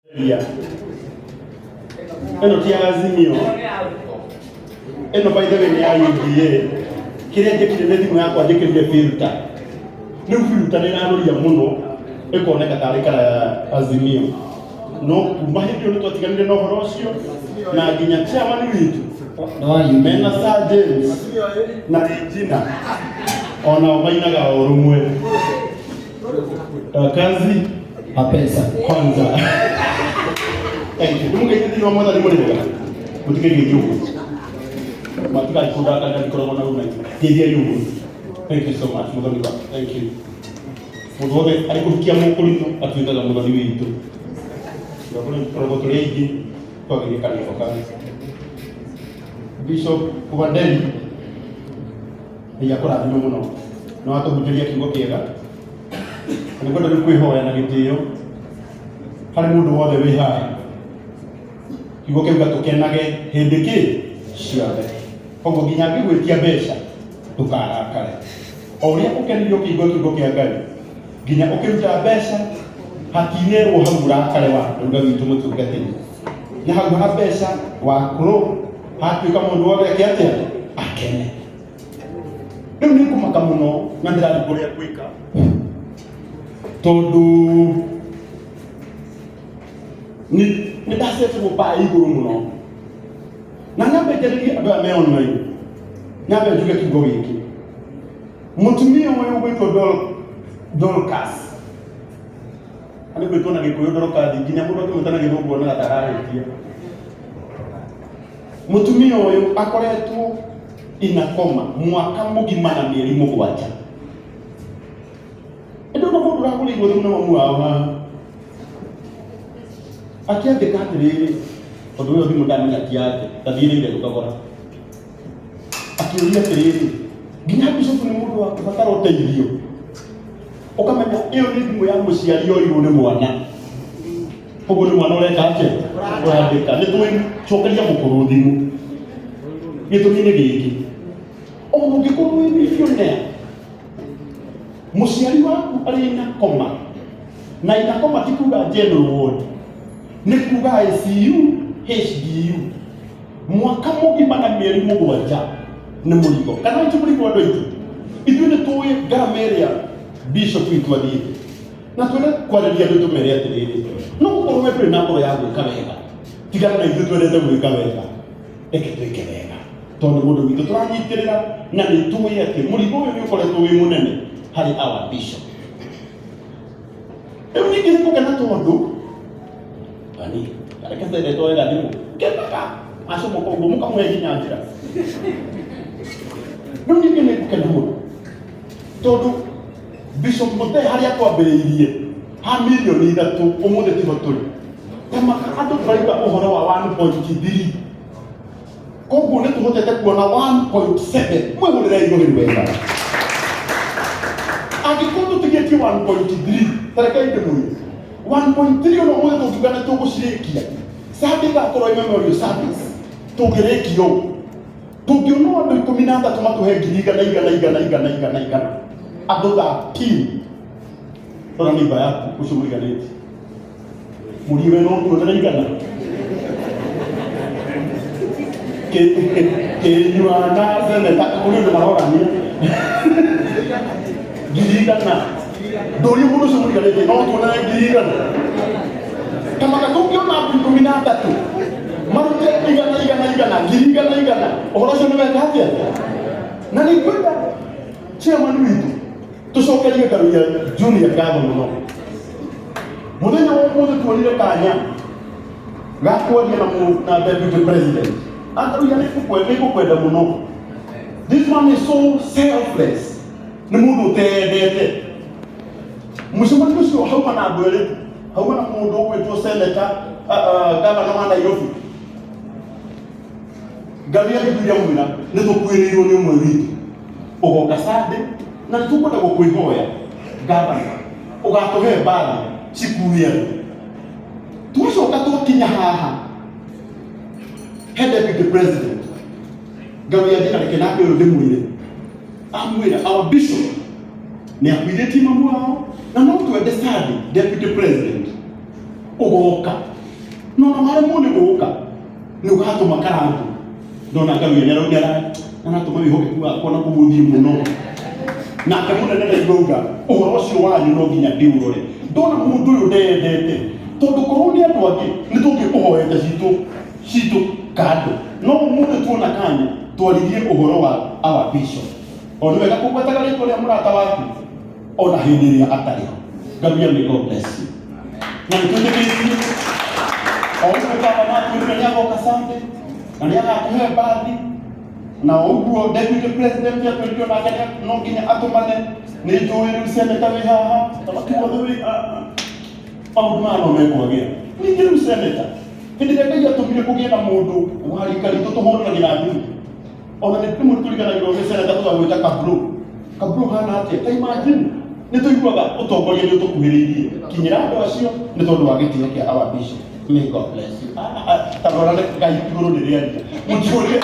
Yeah. Eno tia azimio. Eno by the way ya UDA. Kile njekire thimu yakwa njekirire filter. Riu filter ni naroria muno ikoneka tari kara azimio. No kuma hindi uri twatiganire no horo ucio na nginya chairman witu. No Mena James na Regina. Ona umainaga orumwe. Kazi apesa kwanza. Thank you. Mungu yeye ndiye mmoja alimulega. Kutikege yuko. Matika ikuda kana nikoro na una. Ndiye yuko. Thank you so much. Mungu. Thank you. Mungu alikufikia mkulino atuitaga Mungu witu. Ndio kwa tulegi kwa kile kanisa kanisa. Bishop Kubandeli yakora thimo muno. No atubuteria kingo kiega. Ni kwenda kwihoya na gitio. Hari mundu wothe wi haha. Kigo kiuga tukenage hindi ki ciothe. Koguo nginya ngigwitia mbeca tukarakare. O uria ukenirio kigo kia Ngai. Nginya ukiruta mbeca hatinerwo hau urakare wa Ngai witu mutungatiri. Na hau ha mbeca wa kuro hatuika mundu wothe akiatia akene. Riu ni kumaka muno na ndirari kuria gwika. Tondu ni ndasete gupa iguru muno na nyambe jerigi andu ameona iyo nyambe njuge kigo giki mutumia uyu gwitwo Dorcas ani gwitwo na gikuyu Dorcas nginya mundu akimutana githungu na gatarahitia mutumia uyu akoretwo inakoma mwaka mugima na mieri mugwanja ndo no mundu rakuri igwo thuna mamu wao akiandika atiriri tondu uyu thimu ndamenya tiake tathire tukagora akiuria atiriri nginya bishop ni mundu wa kubatara uteithio ukamenya iyo ni thimu ya muciari oirwo ni mwana koguo ni mwana ureka atia urandika ni twi cokeria mukuru thimu gitumi ni giki o mungikorwo wi millionaire muciari waku ari inakoma na inakoma tikuga general ward ni kuga ICU HDU mwaka mugima na mieri mugwanja ni murigo kana itu murigo andu aitu ithu ni tuwe garameria bishop witu athii na twene kwariria andu tumere atiriri no gukorwo we nduri na ngoro ya gwika wega tigana na ithu twendete gwika wega eke twike wega tondu mundu witu turanyitirira na ni tuwe ati murigo uyu ni ukoretwo wi munene hari our bishop euni kile kana tondu ani arekeza ile toa ila dimu kepaka asomo ko muka mwe nyanjira nuni kile kana tondu bishop mote hari akwambiriirie ha milioni 3 umuthi tiho tuli kama andu twaiga uhoro wa 1.3 koguo ni tuhotete kuona 1.7 mwegurira iguru wega agikundi tugetie 1.3 tareka inde muri 1.3 ono mwe tugana tugucirekia sabe ga korwo memory service tugirekio tugiono andu 13 tumatuhe igana andu tha team ona ni baya kushumuliganeti muriwe no tuona igana ke nyua na zene takuri na horani girigana dori mundu sumuliganeti no tuona girigana kama kakukiona 13 marute igana ohoro cio niweka atia na ni kwenda chairman witu tucokerie ngaruia junior ngatho muno muthenya wa umuthi tuonire kanya gakwaria na deputy president akaruia nikukwenda muno. This man is so selfless ni mundu utendete mucemani ucio hauma na andu eri hauma na mundu ugwitwo senator gavana wa Nairobi Gavia gikuria mwira ni tukwirirwo ni umwe witu ugoka sande na tukwenda gukwihoya gavana ugatuhe mbali cikuria tucoka twakinya haha head deputy president Gavia ndina rekenake uyu ndimwire amwira our bishop ni akwireti mamu wao na no twende sande deputy president ugoka maundu mare mune guka ni ugatuma karandu ndona ngaruye nyarongera anatuma bihoke kwa na kubuthi muno na kamuna nenda igoga uhoro ucio wanyu no nginya ndiurore ndona mundu uyu ndendete tondu koroni andu angi ni tungikuhoete citu kando no mundu tuona kanya twaririe uhoro wa our bishop onu wega kugwetaga ritwa ria murata waku ona hindi iria atariho ngaruye may God bless you na nituthikiririe onu baba matu ni yago kasande na ni agakuhe bathi na uguo deputy president ya twetio na kenya no nginya atumane ni njuri seneta wi haha tabakiwa thuri maundu ma no mekwagia ni njuri seneta hindi reke ya tumire kugia na mundu wari karito tuhuranagira thiri ona ni timu tuliganagira ni seneta tutagwita kabru hana atia ta imagine ni tuiguaga utongoria ni tukuhiririe kinyira andu acio ni tondu wa gitio kia our bishop. May God bless you. Tabora na kai iguru ni ria mujuri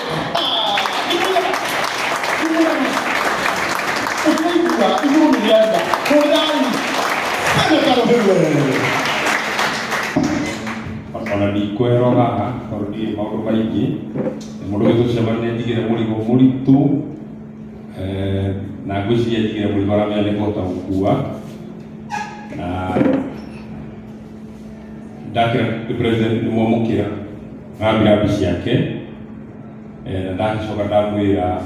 ona ndikwero haha korodi maundu maingi mundu gitucemania ndigire murigo muritu na ngwiciria ndigire murigo aramenya ni kũhota gũkua na ndakira president ni mwamũkĩra ngambira mbici yake na ndagicoka ndamwĩra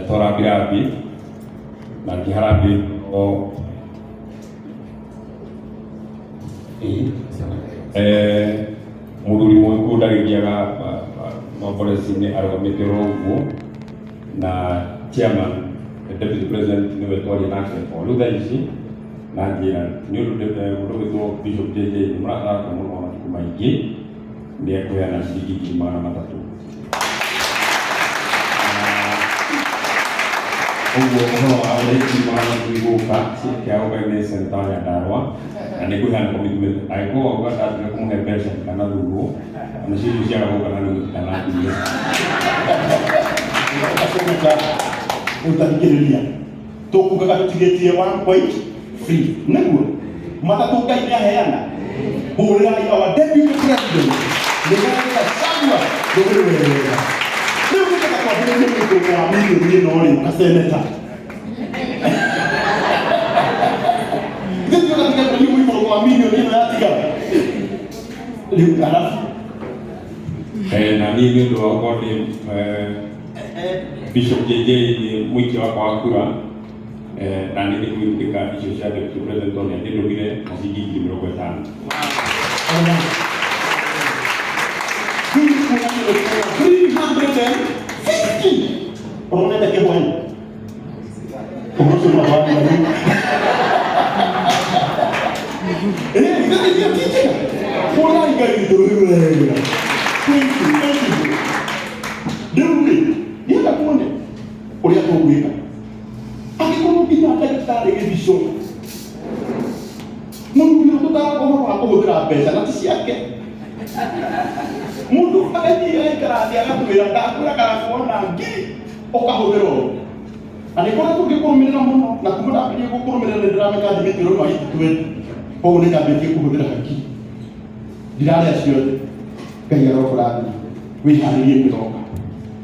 tora birambi na kiharambi o muthuri mwengu ndagĩthiaga maboreci-inĩ arũgamĩte ũguo na chairman deputy president niwe twaria nake o rĩu thaa ici na njĩra nĩ ũndũ mũndũ wĩtwo Bishop JJ nĩ mũrathaka mũno matukũ maingĩ nĩ ekũheana ciringi 300. Uguo ũhoro wa ũrĩki magũka kĩa organization ta ya Ndarwa na nĩ kũheana commitment angĩkorwo ũgatatiga kũmũhe mbeca kana thuguo na ciĩrĩ ciaga gũka na nĩ kana ndio utathikiriria tukugaga tutigetie 1.3 niguo matatu ngai nĩ aheana hurira our deputy president nĩgetha sagwa ndũrĩrĩ wega rĩu nĩgetha kwambĩrĩria mĩtũgo ya milioni ĩno rĩ kaseneta gĩthiĩ gatiga mũigũrũ wa milioni ĩno yatigara rĩu arabu na niĩ nĩ ũndũ wakwa nĩ Bishop JJ ni mwiki wako wa kura na nĩ kwĩrutĩka icio cia deputy president nĩ ndĩrugire na ciringi 50. Unaona ke bwana unaona watu ndio kitu kwa gari ndio ndio kuone uria tugwika angĩkorwo nginya ndagĩtarĩ gĩthico mũndũ tũtarakorwo wa kũhũthĩra mbeca na ti ciake mũndũ agathiĩ aikara thĩ agatwĩra ndakwĩra kana kuona ngiri ũkahũthĩra ũũ angĩkorwo tũngĩkũrũmĩrĩra mũno na kuma ndambĩrĩrie gũkũrũmĩrĩra nĩ ndĩramenya thimĩtĩ rũma ititwende koguo nĩ nyambĩtie kũhũthĩra hakiri ndirarĩa ciothe Ngai arokũrathima wĩharĩrie kĩroka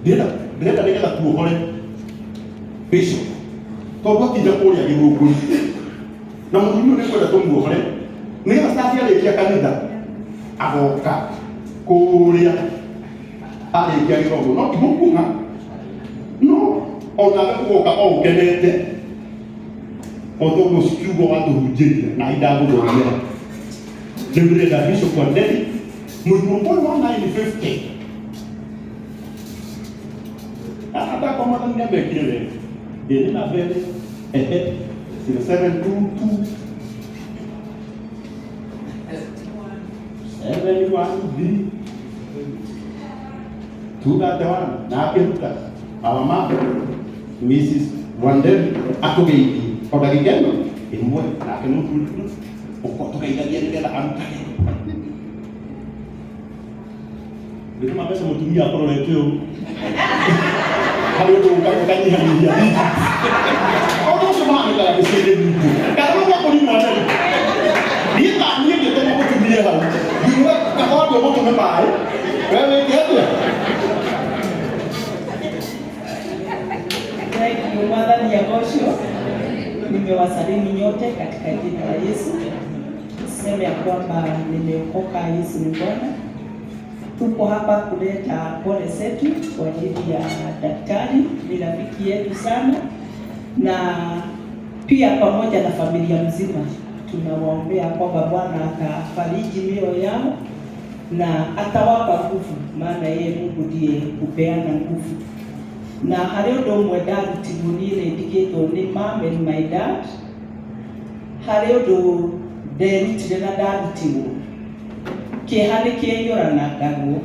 ndĩrenda nĩgetha tuohore Bishop tondũ atinda kũrĩa gĩthũngũri na mũthuri nĩ kwenda tũmuohore nĩgetha cati arĩkia kanitha agoka kũrĩa arĩkia gĩthũngũ no tigũkuha no onawe ũgoka o ũkenete o tondũ cikiugo watũhunjĩria na indagũthomera rĩu ndĩrenda Bishop Wanderi mũigũrũ ũyũ wa 950 hata kwa mwana mekire wega ndĩrĩ na mbere 722 713 231 na akĩruta mama Mrs. Wanderi atũgeithie o ndagĩka ĩno ĩmwe nake mũthuri ũko tũgeithagia nĩgetha arutage ndĩrĩ mabesa mũtumia akororete ũũ kalau tu kau nyihia orang semua ni kalau disini itu kalau mau kau di mana dia tak ni dia tu mau tu dia lah dia tume mai. Wewe kiatia. Mwadhani ya Gosho, nimewasalimu nyote katika jina la Yesu. Sema ya kwamba nimeokoka, Yesu ni Bwana. Tupo hapa kuleta pole zetu kwa ajili ya daktari, ni rafiki yetu sana, na pia pamoja na familia mzima tunawaombea kwamba Bwana atafariji mioyo yao na atawapa nguvu, maana yeye Mungu ndiye kupeana nguvu. Na harĩ ũndũ ũmwe ndarutirwo ndikĩtwo nĩ Mami and my dad, harĩ ũndũ nderutire na ndarutirwo kĩeha nĩ kĩenyũranagwo,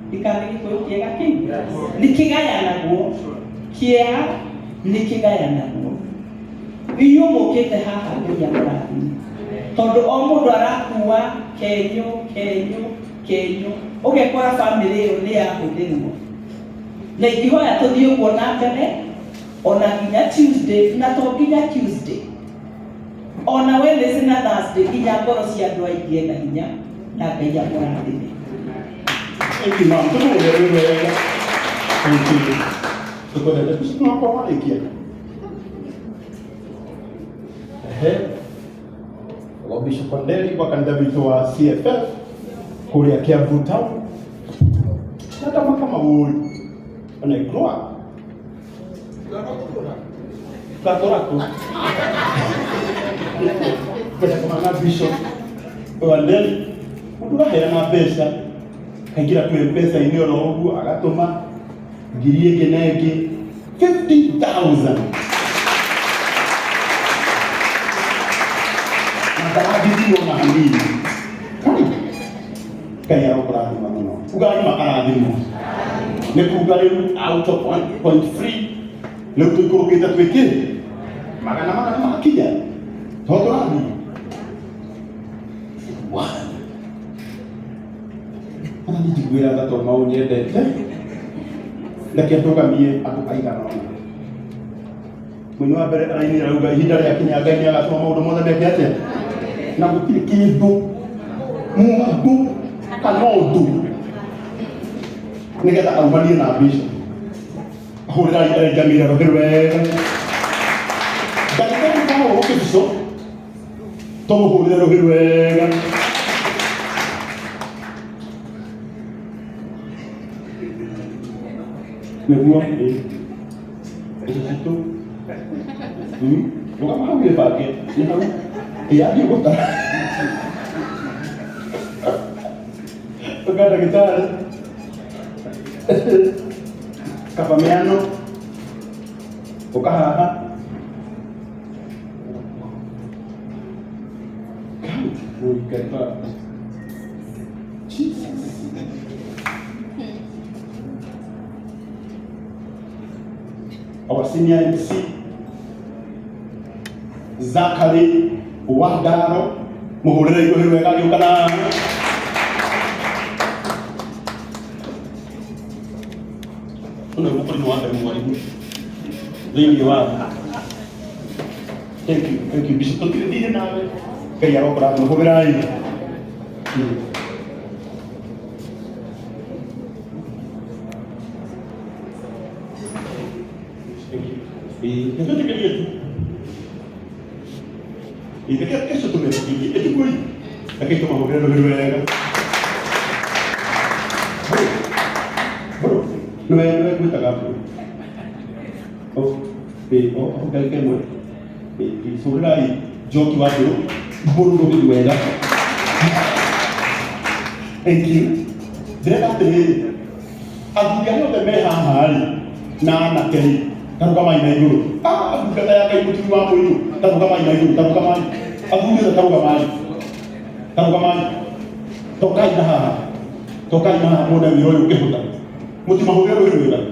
ndikane gĩkũyũ kĩega kĩu nĩ kĩgayanagwo, kĩeha nĩ kĩgayanagwo. Inyuĩ mũkĩte haha nginya mũrathime, tondũ o mũndũ arakuua kenyũ ũgekora bamĩrĩ ĩyo nĩ yahũthĩrwo. Na ikihoya tuthie uguo na mbere ona nginya Tuesday, na to nginya Tuesday, ona Wednesday na Thursday, nginya ngoro cia andũ aingĩ na hinya na Ngai amũrathime. Thank you, ma'am. Tumuhurire. Thank you. Tukwenda tunapo walikia. Bishop Kondeli kwa kanisa wetu wa CFF kulia Kiambu Town. Hata kama wewe unaikroa Katorako. Kwa kama Bishop Kondeli kudura hena pesa kagira kwa pesa inyo no ugu agatoma ngiriye genege 50,000. Ndio na hamini. Kaya okra ni mano. Ugani makara dimo. Ne kugale out of 1.3. Le tukuru kita tweke. Magana makija. Toto rani. Wow. Ana ni jigwira ndato mauni endete. Ndake tugamie atukaika naona. Mwino wa mbere araini rauga ihinda rĩa kinya Ngai nĩ agatũma maũndũ mothe meke atĩa na gũtirĩ kĩndũ mũndũ kana ũndũ nĩgetha aumanie na Bishop. Hũrĩrai Ngamĩra rũhĩ wega. Ndagĩtarĩ kama ũgũkĩ Bishop tũmũhũrĩre rũhĩ wega. Nĩguo ĩcitũ bukan mau dia pakai, dia tahu, dia dia bukan. Bukan ada kita. Kapamiano, bukan apa. Kau, bukan apa. Our senior MC. Zakari Wadaro muhurira igũrũ wega gĩũkana. Una mũkũrũ wa ndemũ mwarimu thĩinĩ wa. Thank you Bishop tũtirĩ nawe Ngai arokora mũhũrĩrai. Y de qué eso tú me dices, y tú voy, aquí tomamos que no me luego. Bueno, no me cuenta acá. Que muere. Y sobre ahí, yo que va a ser, burro que luego. En que, de la tele, a tu no te me jajal, nada que taruh kamay na yun. Ang kaya kayo mutin mo ako yun. Taruh kamay na yun. Taruh kamay. Ang muna taruh kamay. Taruh kamay. Tokay na ha. Tokay na ha. Muna yung yung kehutan. Mutin mahuli yung yung.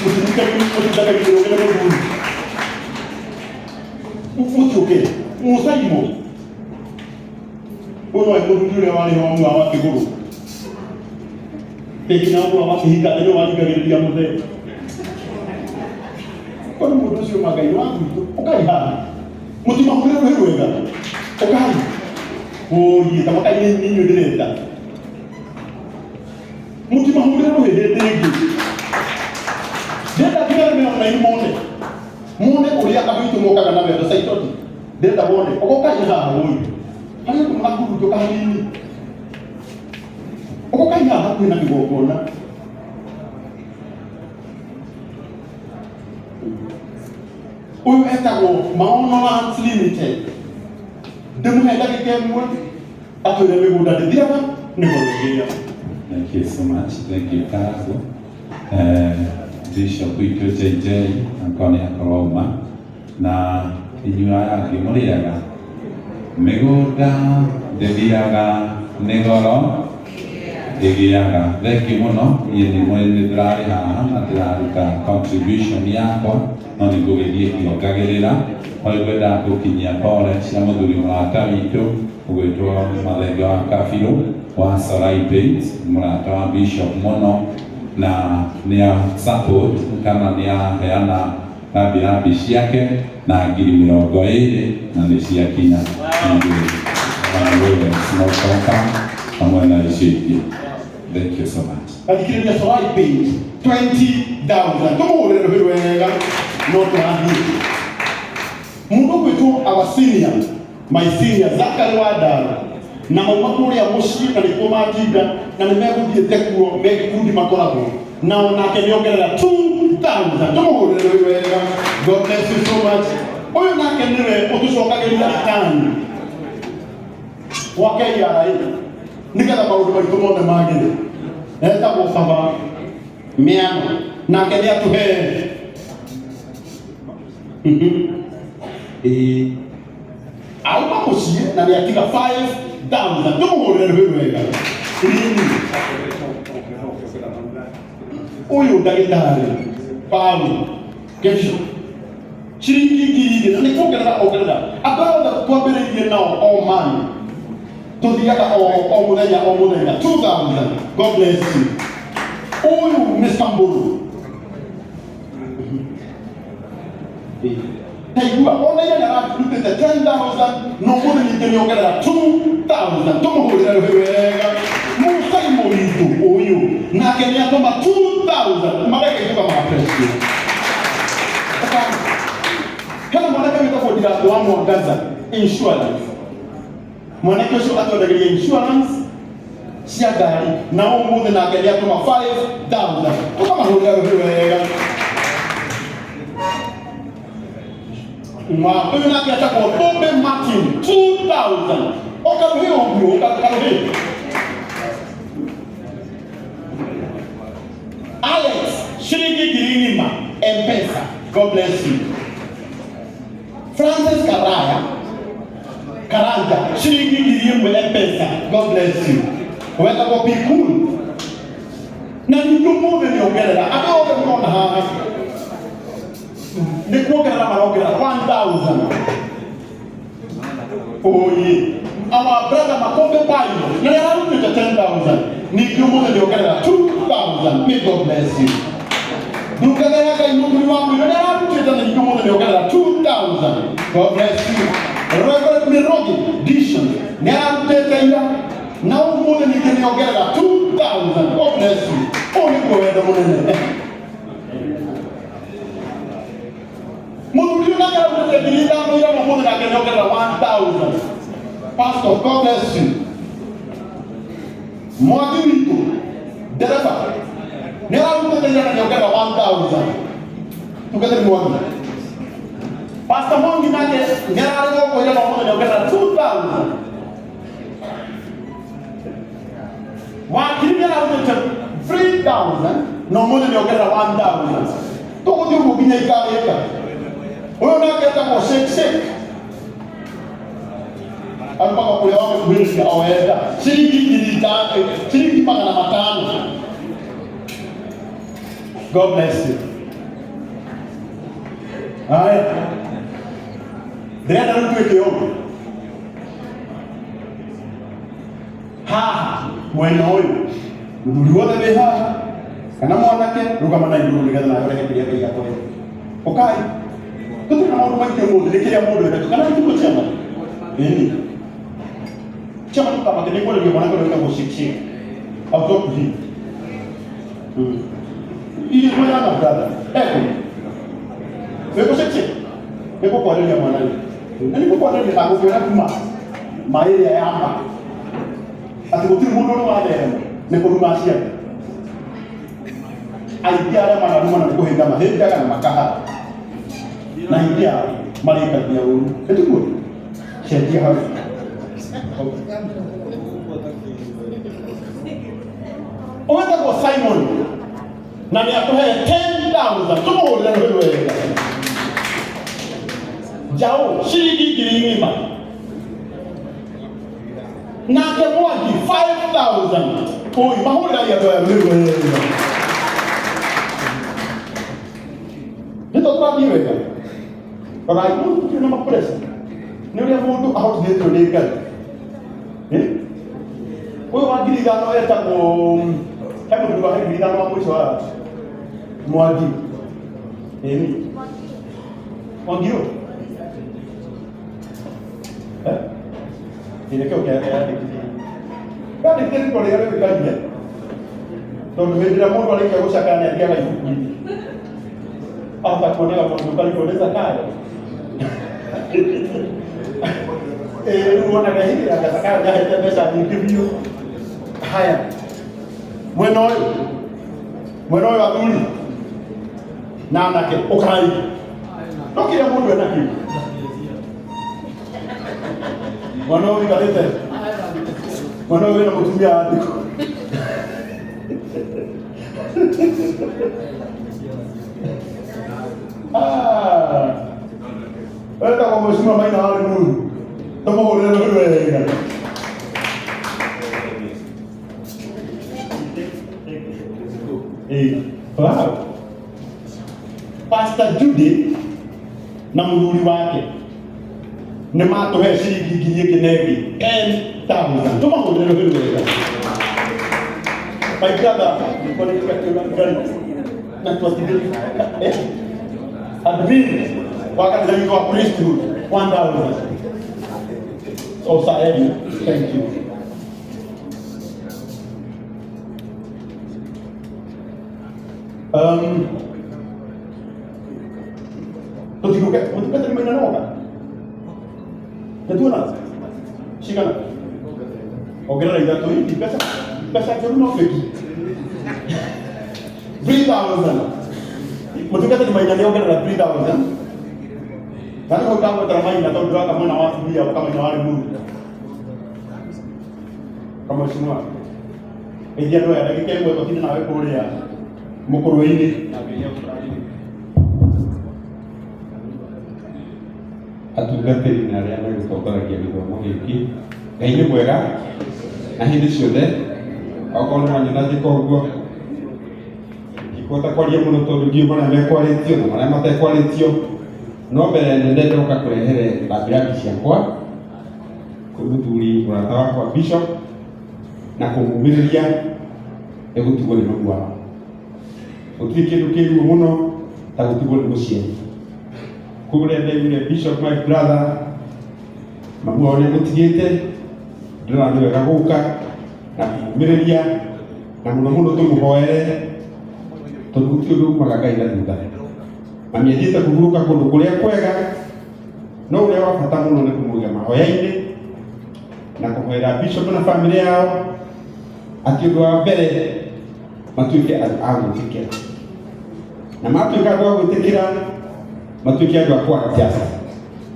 Mutin kayo yung yung yung. Mutin okay. Musay mo. Uno ay mutin yung yung yung awat siguro. Tekin ako awat hika. Ano awat gagawin mo sa'yo? Quando mudou seu magaio, o cara, muito mal para o herói, o cara, o ia tava caindo ninho direita, mutima hulero hedege denda kile mimi na mone ulia kabitu moka na bebe saitoti denda wone okoka ina huyu hayo kumaguru joka nini okoka ina hapo ina kigogona uyu etago maono lands limited demu hela kemwe atulele muda diana nikolojia. Thank you so much. Thank you, Kazo. Bishop Wiko JJ, Ankoni Akoroma. Na inyua yake muriaga. Meguda, debiaga, negoro, degiaga. Thank you muno. Yeni mwende drari haha, natirarika contribution yako. Noni kugegie kiogagerera. Oigweda kukinyia pole, cia muthuri murata witu. Ugwetwa Mathiko wa Kabiru wa Sarai Page, murata wa Bishop muno na nia support kana nia heana rabi ciake na 20,000 na nĩ ciakinya wewe sinoka kama na ishiki. Thank you so much. Akikiria Sarai Page 20,000 tumurero wega no twathi mundu kwetu our senior my senior Zakari Wadara na mamakuri ya mushi na likoma tiga na nimegudie kuo megikundi makorago na onake niongerera 2,000 tumuhurire wega. God bless you so much. Oyo nake niwe utucokageria tani wake ya nigetha maundu maitu mothe magire etagwo baba miano nake ni atuhe alma mucie na ni atiga 5,000 tumuhurire wega. Uyu ndagitari Paulo kesho shiringi na nikuongerera abao twambiririe nao all man tuthiaga o muthenya 2,000. God bless you. Uyu Mr. Mburu taigua ona ile narutite 10,000 no muthi nitiongerera 2,000 tumuhurire wega. Musa imonitu uyu nake ni atoma 2,000 mareke kutoka mapresi kana mwanake mtako dira wa mwangaza insurance mwanake sio atodagria insurance cia gari na umuthi nake ni atoma 5,000 kutoka mahurira wega. Uyu nake atako Bobe Martin 2,000 okaruhe obio okaruhe Alex shilingi girinima Mpesa. God bless you. Francis Karanja shilingi girinima Mpesa. God bless you. Weka kwa pikulu na nikumu niongerera adoge mona haha nikuongerera marongera 1,000. Oye our brother Makombe Payo na yararutite 10,000 nikumu niongerera 2,000. May God bless you. Dukana yaka imukuri wangu na yararutite na nikumu niongerera 2,000. God bless you. Reverend Mirogi Dishon na yararutite ila na umuthi niongerera 2,000. God bless you. Oni kwenda munene Muthuri na yararutite girinda ila umuthi niongerera 1,000. Pastor, God bless you. Mwagi witu dereva nirarutite ila niongerera 1,000. Tukete mwagi Pastor Mongi nake nirarutite kwa ila umuthi niongerera 2,000. Makiri nirarutite 3,000 no umuthi niongerera 1,000. Tukuthi uguginya ikareka uyu nake etagwo shake alipaka kule wame kubirisi aweda shilingi magana 500. God bless you. Haya ndĩrenda rĩu twĩke ũguo haha mwena ũyũ mũthuri wothe wĩ haha kana mwanake rũgama na igũrũ nĩgetha nawe ũrehe kĩrĩa Ngai akũhe ũkai tũtirĩ na maũndũ maingĩ mũthĩ nĩ kĩrĩa mũndũ endete kana nĩtuo chama ĩni chama tũkambate nĩkũrĩrio mwanake ũrĩa wĩtagwo Shik au talk to him He is my younger brother. Eko seche. Eko kwa nini ya mwanani. Niko kwa nini na kukwenda kuma. Maili ya yamba. Atikutiri mundu no wale. Niko rumasia. Aidia ala manaruma na kuhenda mahenda na makaha. Na idia malika dia ulu. Itu good. Shetia haru. Oweta kwa Simon. Na ni atohe 10,000. Tumo ule wewe. Jao shilingi kilingima. Na kemwagi 5,000. Oi, mahula ya wewe. Nito trabi wewe. Right, mtu tuna mapresa. Ni ule mtu out there to legal. Wewe wagili gano eta ko kama ndio wagili gano wa mwisho wa mwagi. Wagio. Ini kau kaya ada di sini. Kan di sini kalau ada berkajian. Kalau berdiri mau kalau kau usahakan dia lagi. Apa kau nak buat kau zakat? Lu nak ini ada zakat dah itu biasa interview. Haya. Mwenoi aduli. Nana ke okai. Nokira mundu anaki. Mwanao ikalete. Mwanao wewe unatumia andiko. Wewe kama mheshimiwa maina hali Mungu. Tomo hole wewe. Wow. Pastor Judy na mguri wake. Ne mato he shilingi giliye kenegi 10,000. Tuma hole wewe. My brother, kwa nini gani? Na tuwasidili. Admin wakati zaidi wa priesthood 1,000. So Saedi, thank you. Tujuke, untuk kita terima nama. Ketua, siapa? Oke lah, itu ini biasa cuma pergi. 3,000. Untuk kita terima nama oke lah 3,000. Karena kalau kamu termain atau dua kamu nawar dia, kamu nawar dulu. Kamu semua. Dia doa ada kita buat kita nawar Korea. Mukuru ini. Atungatĩri na arĩa magĩtongoragia gĩthomo gĩkĩ Ngai nĩ mwega na hĩndĩ ciothe okorwo nĩ wanyona njĩka ũguo ndikũhota kwaria mũno tondũ ndiũĩ marĩa mekwarĩtio na marĩa matekwarĩtio no mbere nene ndoka kũrehere rambirambi ciakwa kwĩ mũthuri mũrata wakwa Bishop na kũmumĩrĩria nĩ gũtigwo nĩ mami wao gũtirĩ kĩndũ kĩruo mũno ta gũtigwo nĩ mũciari kule ndio Bishop my brother mamu wao mutigite ndio ndio gaguka na kumireria na muno tumuhoere tugutio ndu magagaida thutha mami athite kuguruka kundu kuria kwega no uria wa bata muno ni kumugia mahoya-ini na kuhoera Bishop na family yao ati undu wa mbere matuike agũtikira na matuika agũtikira matuike andũ a kwaga siasa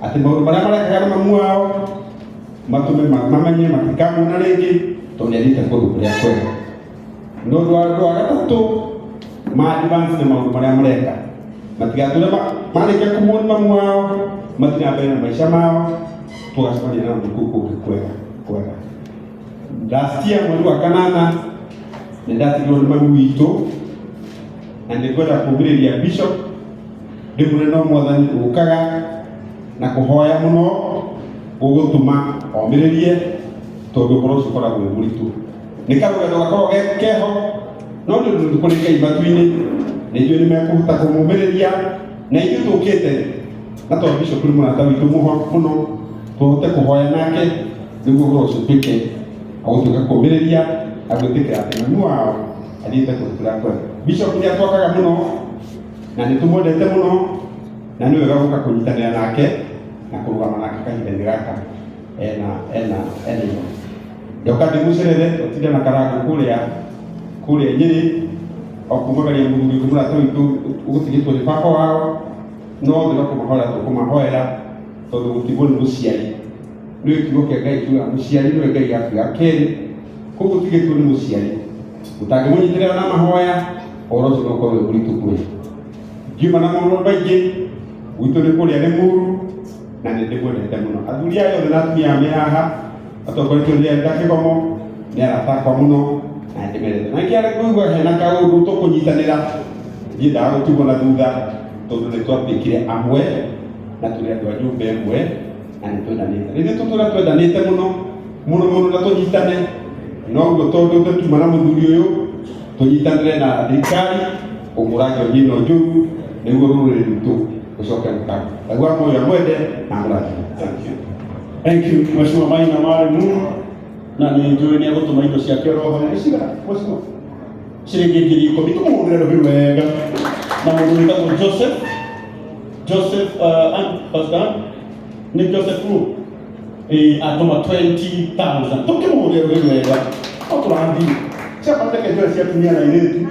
atĩ maũndũ marĩa marekaga na mamu wao matume mamenye matikamona rĩngĩ tondũ nĩathiĩte kũndũ kũrĩa kwega no ũndũ wa gatatũ ma-advance na maũndũ marĩa mareka matigatũre marĩkia kũmuona mamu wao mathiĩ na mbere na maica mao tũgacemania na ũndũ kũu kũngĩ kwega last year mweri wa kanana nĩndatigirwo nĩ mami witũ na nĩngwenda kũmĩrĩria Bishop ndimune no mwathani ukaga na kuhoya muno gugutuma omiririe tondu koro cikora gwe muritu nikarugetho gakorwo gekeho no ndu kurika ibatu-ini nijue ni mekuhota kumumiriria na ithu tukite na to Bishop ni mwana tawitu muno tuhote kuhoya nake niguo goro cituike agutuika kumiriria agwitikira ati mami wao athiĩte kũrutĩra kwenda. Bishop nĩ atwakaga mũno na nĩ tũmwendete mũno na nĩ wega gũka kũnyitanĩra nake na kũrũgama nake kahinda-inĩ gaka ena ndoka ndĩmũcerere ũtinde na karangu kũrĩa Nyĩrĩ o kumagaria mũthuri kũmũrata witũ ũgũtigĩtwo nĩ baba wao no thĩra kũmahoera tondũ gũtigwo nĩ mũciari nĩ kiugo kĩa Ngai kiuga mũciari nĩwe Ngai gatu ya kerĩ koguo tigĩtwo nĩ mũciari ũtangĩmũnyitĩrĩra na mahoya ũhoro ũcio no ũkorwo ũritũ kwĩ ngiuma na maũndũ maingĩ gwitũ nĩ kũrĩa nĩ mũru na nĩ ndĩmwendete mũno athuri aya othe na atumia me haha atongoretio nĩ enda kĩgomo nĩ aratakwa mũno na ndĩmendete na kĩara kũigua hena kaũndũ tũkũnyitanĩra ndiendaga gũtigwo na thutha tondũ nĩ twatuĩkire amwe na tũrĩ andũ a nyũmba ĩmwe na nĩ twendanĩte rĩrĩa tũtũra twendanĩte mũno na tũnyitane noguo tondũ tũtuma na mũthuri ũyũ tũnyitanĩre na thirikari ũmũrangi nyina njũru nĩguo rũrĩrĩ rwitũ gũcoke mũkaga agua moyo mwende na mũrangi. Thank you Mheshimiwa Maina Mwalimu na nĩ njũĩ nĩ agũtũma indo ciake roho nĩ cigana Mheshimiwa ciringi 10,000 tũmũhũrĩre rũhĩ wega na mũndũ wĩtagwo Joseph Pastor nĩ Joseph atũma 20,000 tũkĩmũhũrĩre rũhĩ wega o tũrathiĩ cia bata kĩndũ cia tumia na irĩtu